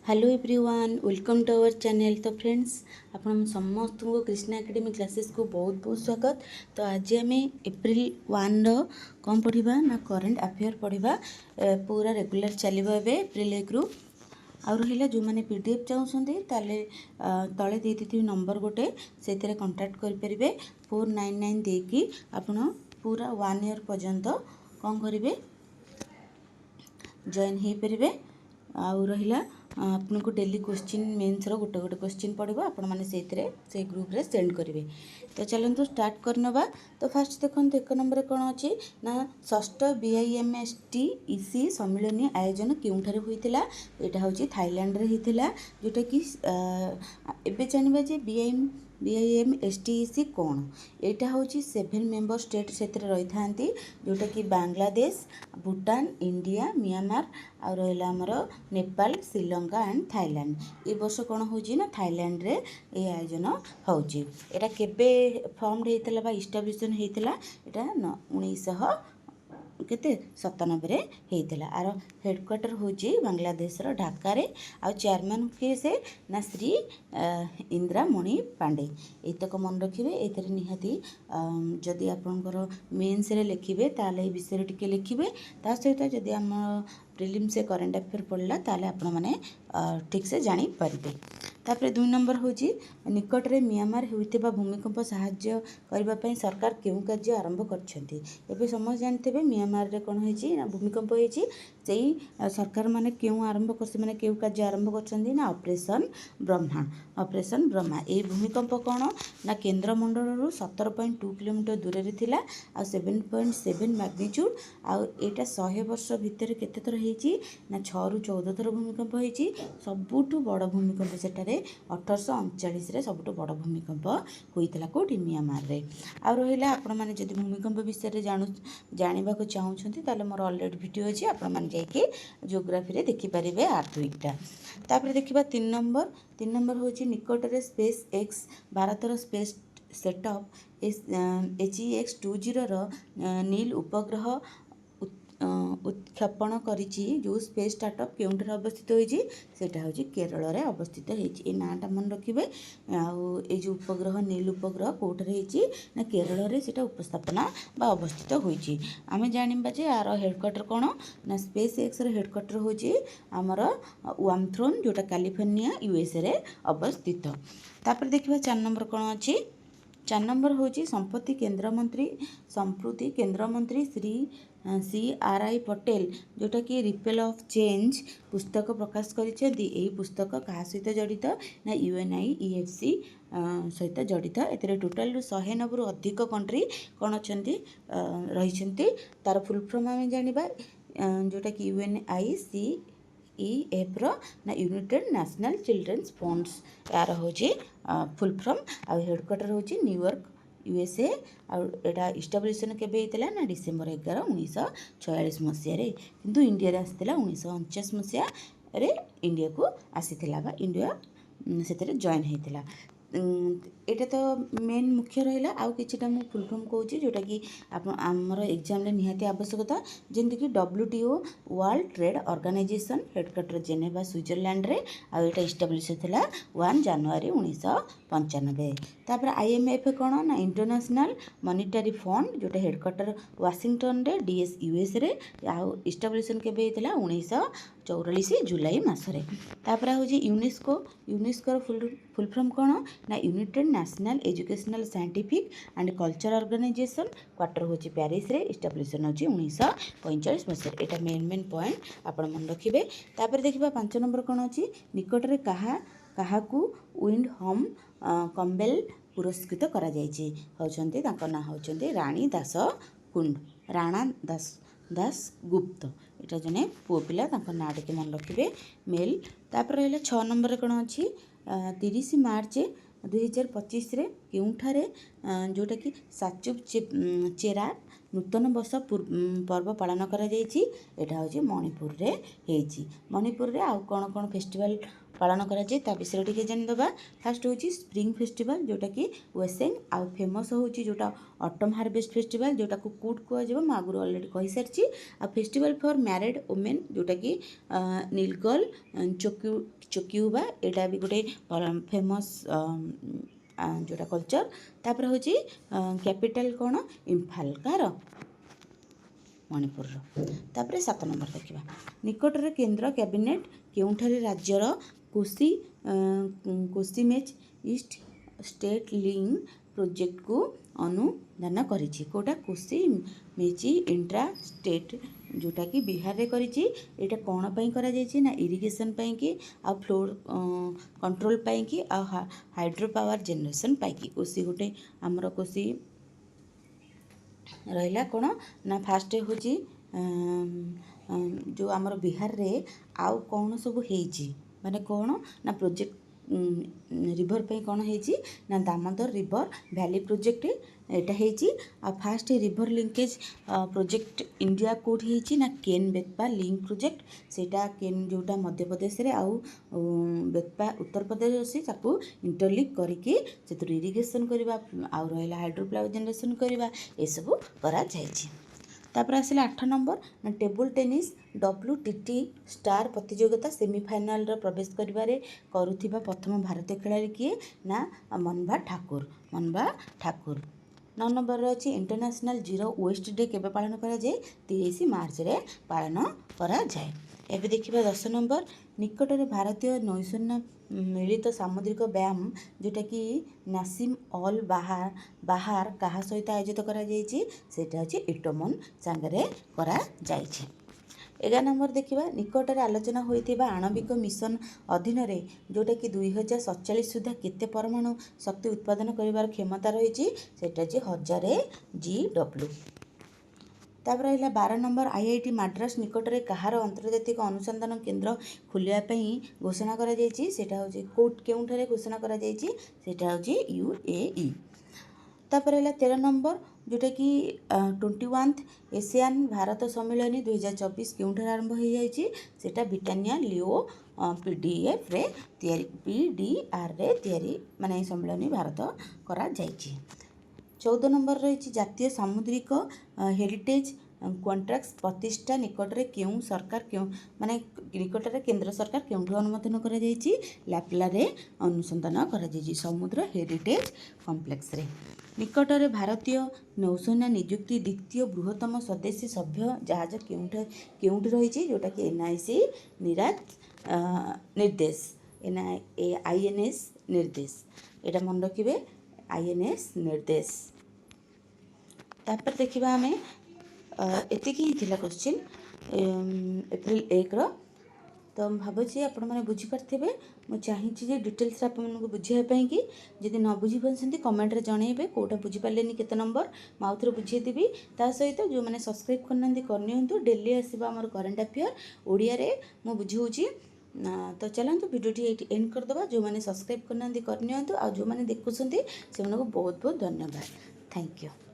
Hello everyone welcome to our channel. तो friends आपण समस्त को कृष्णा एकेडमी क्लासेस को बहुत बहुत स्वागत। तो आज आम एप्रिल 1 कौन पढ़ा ना करेन्ट अफेयर पढ़ा पूरा रेगुलर चलो एप्रिल 1 रु आउ रहा जो मैंने पीडीएफ चाहते तले देती नंबर गोटे से कंटाक्ट करेंगे 499 देकी आपण पूरा 1 ईयर पर्यंत कौन करेंगे जॉइन हो पारे। आउ रहा आपन को डेली क्वेश्चन मेन्स गोटे गोटे क्वेश्चन पड़ो आपण मैंने से ग्रुप रे सेंड करेंगे। तो चलते स्टार्ट करनवा। तो फास्ट देखो एक नंबर कौन अच्छी ना षष्ठ BIMSTEC सम्मिलनी आयोजन क्योंठार होता यहाँ हूँ थाईलैंड रे होता जोटा कि एबे जानिबा जे BIMSTEC कौन यहाँ हूँ 7 मेंबर स्टेट से रही था जोटा कि बांग्लादेश भूटान इंडिया म्यांमार आ रहा आमर नेपाल श्रीलंका एंड थाईलैंड। ये वर्ष कौन हो थाईलैंड रे ये आयोजन होची। एटा केबे फॉर्मड होता बा इस्टाब्लिशन होता यहाँ 1997 होता। आर हेडक्वार्टर होची बांग्लादेश रो ढाका रे। आ चेयरमैन के से ना श्री इंदिरा मणि पांडे। एतक मन रखिए एथरे निहाती जदि आपनकर मेन्स रे लिखिबे ताले विषय टिके लिखिबे ता सहित जदि आम प्रिलिम्स से करेन्ट अफेयर पढ़ला ताले आपण माने ठीक से जानी पारिबे। तापर 2 नंबर होची निकट रे म्यांमार होइतिबा भूमिकंप सहाय्य करबा पई सरकार केउ कार्य आरंभ करछंती। एबे समझ जानतेबे म्यांमार रे कोन होईची ना भूमिकंप होईची सेई सरकार माने केउ आरंभ करसे माने केउ कार्य आरंभ करछंती ना ऑपरेशन ब्रह्मा। ए भूमिकंप कोन ना केंद्र मंडल रु 17.2 किलोमीटर दूर रे थिला आ 7.7 मैग्नीट्यूड। आ एटा 100 वर्ष भितर केते थर होईची ना 6 रु 14 थर भूमिकंप होईची। सबुठु बड़ भूमिकंप सेटारे 1839 रे सबुठु बड़ भूमिकंप होइतला कोठी म्यांमार रे। आ रहिला आपण माने जदि भूमिकंप विषय रे जानिबा को चाहुछंती ताले मोर ऑलरेडी वीडियो अछि आपण माने जाईके जियोग्राफी रे देखि परिबे आर्टविकटा। तापर देखिबा 3 नंबर होछि निकट रे स्पेस एक्स भारत रो स्पेस सेटअप HEX-20 रो नील उपग्रह उत्क्षेपण करिछि। जो स्पेस स्टार्टअप केउंठर अवस्थित होइछि सेटा होछि केरल रे अवस्थित होइछि। ए नाटा मन रखिबे। आउ ए जो उपग्रह नील उपग्रह कोठरे होइछि ना केरल रे सेटा उपस्थापना बा अवस्थित होइछि। आमे जानिबा जे आर हेडक्वार्टर कोन ना स्पेस एक्स रे हेडक्वार्टर होछि हमर वामथ्रोन जोटा कैलिफोर्निया USA रे अवस्थित। तापर देखिबा 4 नंबर कोन अछि 4 नंबर होची संपत्ति केंद्र मंत्री श्री CRI पटेल जोटा कि रिपेल ऑफ चेंज पुस्तक प्रकाश करिसेंती। एही पुस्तक कहा सहित जड़ित ना UNIEFC सहित जड़ित। एतरे टोटल 190 रु अधिक कंट्री कोन अछंती रहिसेंती। तार फुल फॉर्म आमे जानिबा जोटा कि UNICEF रो ना यूनाइटेड नेशनल चिल्ड्रंस फंड्स यार होची फुल फॉर्म। आ हेडक्वार्टर होची न्यूयॉर्क USA। आ एटा इस्टाब्लिशन केबे हेतला ना डिसेंबर 11 1946 मसिया रे किंतु इंडिया रे आसीतला 1949 मसिया रे इंडिया को आसीतला बा इंडिया सेतरे जॉइन हेतला। एटा तो मेन मुख्य रहिला। आउ किछटा मु फुल फॉर्म कहूची जोटा कि आमर एग्जाम रे निहाती आवश्यकता जेंति कि WTO world trade organization headquarter Geneva Switzerland रे। आ एटा इस्टाब्लिश हेतला 1 जनवरी 1995। तापर IMF कोन ना इंटरनेशनल मॉनेटरी फंड जोटा हेडक्वार्टर वाशिंगटन रे DS US रे। आ इस्टाब्लिशन केबे हेतला 1944 जुलाई मासरे। तापर होची यूनेस्को रो फुल फॉर्म कोन ना united national educational scientific and culture organization quarter होची पेरिस रे इस्टाब्लिशन होची 1945 मसिया। एटा मेन पॉइंट आपण मन रखिबे। तापर देखिबा 5 नंबर कोन अछि निकट रे काहाकू विंड होम कम्बेल पुरस्कृत करा जायछि होचंती तांको ना होचंती रानी राणा दास गुप्त। एटा जने पुओ पिला तांको ना टिके मन रखिबे मेल। तापर रहला 6 नंबर रे कोन अछि 30 मार्च 2025 रे केउठारे जोटा कि साचुप चेरा ନୂତନ ବର୍ଷ ପର୍ବ ପାଳନ କରାଯାଇଛି ଏଇଟା ହେଉଛି ମଣିପୁରରେ ହେଇଛି। ମଣିପୁରରେ ଆଉ କ'ଣ କ'ଣ ଫେଷ୍ଟିଭାଲ୍ ପାଳନ କରାଯାଏ ତା ବିଷୟରେ ଟିକେ ଜାଣିଦେବା। ଫାର୍ଷ୍ଟ ହେଉଛି ସ୍ପ୍ରିଙ୍ଗ ଫେଷ୍ଟିଭାଲ୍ ଯେଉଁଟାକି ୱେସେଙ୍ଗ, ଆଉ ଫେମସ୍ ହେଉଛି ଯେଉଁଟା ଅଟମ୍ ହାର୍ଭେଷ୍ଟ ଫେଷ୍ଟିଭାଲ୍ ଯେଉଁଟାକୁ କୁଟ୍ କୁହାଯିବ, ମୁଁ ଆଗରୁ ଅଲରେଡ଼ି କହିସାରିଛି। ଆଉ ଫେଷ୍ଟିଭାଲ୍ ଫର୍ ମ୍ୟାରେଡ୍ ଓମେନ୍ ଯେଉଁଟାକି ନୀଲଗଲ ଚୋକିଉବା, ଏଇଟା ବି ଗୋଟେ ଫେମସ୍ ଯେଉଁଟା କଲଚର। ତାପରେ ହେଉଛି କ୍ୟାପିଟାଲ କ'ଣ, ଇମ୍ଫାଲ, କାହାର, ମଣିପୁରର। ତାପରେ 7 ନମ୍ବର ଦେଖିବା, ନିକଟରେ କେନ୍ଦ୍ର କ୍ୟାବିନେଟ୍ କେଉଁଠାରେ ରାଜ୍ୟର କୋସିମେଚ୍ ଇଷ୍ଟ ଷ୍ଟେଟ୍ ଲିଙ୍କ୍ ପ୍ରୋଜେକ୍ଟକୁ ଅନୁଦାନ କରିଛି। କେଉଁଟା, କୋସିମେଚି ଇଣ୍ଟ୍ରା ଷ୍ଟେଟ୍ ଯେଉଁଟାକି ବିହାରରେ କରିଛି। ଏଇଟା କ'ଣ ପାଇଁ କରାଯାଇଛି ନା ଇରିଗେସନ୍ ପାଇଁକି, ଆଉ ଫ୍ଲୋ କଣ୍ଟ୍ରୋଲ୍ ପାଇଁକି, ଆଉ ହାଇଡ୍ରୋ ପାୱାର ଜେନେରେସନ୍ ପାଇଁକି। କୋସି ଗୋଟେ ଆମର କୋସି ରହିଲା କ'ଣ ନା ଫାଷ୍ଟ ହେଉଛି ଯେଉଁ ଆମର ବିହାରରେ ଆଉ କ'ଣ ସବୁ ହେଇଛି, ମାନେ କ'ଣ ନା ପ୍ରୋଜେକ୍ଟ ରିଭର ପାଇଁ କ'ଣ ହେଇଛି ନା ଦାମୋଦର ରିଭର ଭ୍ୟାଲି ପ୍ରୋଜେକ୍ଟ ଏଇଟା ହେଇଛି। ଆଉ first river linkage project India କେଉଁଠି ହେଇଛି ନା କେନ୍ ବେତପା ଲିଙ୍କ ପ୍ରୋଜେକ୍ଟ, ସେଇଟା କେନ୍ ଯେଉଁଟା ମଧ୍ୟପ୍ରଦେଶରେ ଆଉ ବେତପା ଉତ୍ତରପ୍ରଦେଶ ଅଛି, ତାକୁ ଇଣ୍ଟରଲିଙ୍କ୍ କରିକି ସେଥିରୁ ଇରିଗେସନ୍ କରିବା, ଆଉ ରହିଲା ହାଇଡ୍ରୋ ପାୱାର ଜେନେରେସନ୍ କରିବା, ଏସବୁ କରାଯାଇଛି। ତାପରେ ଆସିଲା 8 ନମ୍ବର ନା ଟେବୁଲ୍ ଟେନିସ୍ WTT ଷ୍ଟାର ପ୍ରତିଯୋଗିତା ସେମିଫାଇନାଲର ପ୍ରବେଶ କରିବାରେ କରୁଥିବା ପ୍ରଥମ ଭାରତୀୟ ଖେଳାଳି କିଏ ନା ମନଭା ଠାକୁର। 9 ନମ୍ବରରେ ଅଛି ଇଣ୍ଟରନ୍ୟାସନାଲ୍ ଜିରୋ ୱେଷ୍ଟ ଡେ କେବେ ପାଳନ କରାଯାଏ, 30 ମାର୍ଚ୍ଚରେ ପାଳନ କରାଯାଏ। ଏବେ ଦେଖିବା 10 ନମ୍ବର, ନିକଟରେ ଭାରତୀୟ ନୌସେନା ମିଳିତ ସାମୁଦ୍ରିକ ବ୍ୟାୟାମ ଯେଉଁଟାକି ନାସିମ୍ ଅଲ୍ ବାହାର କାହା ସହିତ ଆୟୋଜିତ କରାଯାଇଛି, ସେଇଟା ହେଉଛି ଇଟୋମନ୍ ସାଙ୍ଗରେ କରାଯାଇଛି। 11 ନମ୍ବର ଦେଖିବା, ନିକଟରେ ଆଲୋଚନା ହୋଇଥିବା ଆଣବିକ ମିଶନ ଅଧୀନରେ ଯେଉଁଟାକି 2047 ସୁଦ୍ଧା କେତେ ପରମାଣୁ ଶକ୍ତି ଉତ୍ପାଦନ କରିବାର କ୍ଷମତା ରହିଛି, ସେଇଟା ହେଉଛି 1000 GW। ତାପରେ ରହିଲା 12 ନମ୍ବର, IIT ମାଡ୍ରାସ ନିକଟରେ କାହାର ଆନ୍ତର୍ଜାତିକ ଅନୁସନ୍ଧାନ କେନ୍ଦ୍ର ଖୋଲିବା ପାଇଁ ଘୋଷଣା କରାଯାଇଛି, ସେଇଟା ହେଉଛି କେଉଁଠାରେ ଘୋଷଣା କରାଯାଇଛି, ସେଇଟା ହେଉଛି UAE। ତାପରେ ହେଲା 13 ନମ୍ବର, ଯେଉଁଟାକି 21th ଏସିଆନ୍ ଭାରତ ସମ୍ମିଳନୀ 2024 କେଉଁଠାରେ ଆରମ୍ଭ ହୋଇଯାଇଛି, ସେଇଟା ବ୍ରିଟାନିଆ ଲିଓ PDRରେ ତିଆରି ମାନେ ଏହି ସମ୍ମିଳନୀ ଭାରତ କରାଯାଇଛି। 14 ନମ୍ବର ରହିଛି ଜାତୀୟ ସାମୁଦ୍ରିକ ହେରିଟେଜ୍ କଣ୍ଟ୍ରାକ୍ଟ ପ୍ରତିଷ୍ଠା ନିକଟରେ କେଉଁ ସରକାର ନିକଟରେ କେନ୍ଦ୍ର ସରକାର କେଉଁଠି ଅନୁମୋଦନ କରାଯାଇଛି, ଲାପ୍ଲାରେ ଅନୁସନ୍ଧାନ କରାଯାଇଛି ସମୁଦ୍ର ହେରିଟେଜ୍ କମ୍ପ୍ଲେକ୍ସରେ। ନିକଟରେ ଭାରତୀୟ ନୌସେନା ନିଯୁକ୍ତି ଦ୍ୱିତୀୟ ବୃହତ୍ତମ ସ୍ୱଦେଶୀ ସଭ୍ୟ ଜାହାଜ କେଉଁଠି ରହିଛି, ଯେଉଁଟାକି NIC ନିର୍ଦ୍ଦେଶ INS ନିର୍ଦ୍ଦେଶ, ଏଇଟା ମନେ ରଖିବେ INS ନିର୍ଦ୍ଦେଶ। ତାପରେ ଦେଖିବା ଆମେ ଏତିକି ହିଁ ଥିଲା କୋଶ୍ଚିନ୍ ଏପ୍ରିଲ 1ର। ତ ମୁଁ ଭାବୁଛି ଆପଣମାନେ ବୁଝିପାରିଥିବେ। ମୁଁ ଚାହିଁଛି ଯେ ଡିଟେଲ୍ସରେ ଆପଣମାନଙ୍କୁ ବୁଝିବା ପାଇଁକି, ଯଦି ନ ବୁଝିପାରୁଛନ୍ତି କମେଣ୍ଟରେ ଜଣାଇବେ କେଉଁଟା ବୁଝିପାରିଲେନି କେତେ ନମ୍ବର, ମୁଁ ଆଉଥରେ ବୁଝେଇଦେବି। ତା ସହିତ ଯେଉଁମାନେ ସବସ୍କ୍ରାଇବ୍ କରିନାହାନ୍ତି କରିନିଅନ୍ତୁ, ଡେଲି ଆସିବ ଆମର କରେଣ୍ଟ ଆଫେୟାର ଓଡ଼ିଆରେ ମୁଁ ବୁଝାଉଛି। ତ ଚାଲନ୍ତୁ ଭିଡ଼ିଓଟି ଏଇଠି ଏଣ୍ଡ କରିଦେବା। ଯେଉଁମାନେ ସବସ୍କ୍ରାଇବ୍ କରିନାହାନ୍ତି କରିନିଅନ୍ତୁ, ଆଉ ଯେଉଁମାନେ ଦେଖୁଛନ୍ତି ସେମାନଙ୍କୁ ବହୁତ ବହୁତ ଧନ୍ୟବାଦ। Thank you.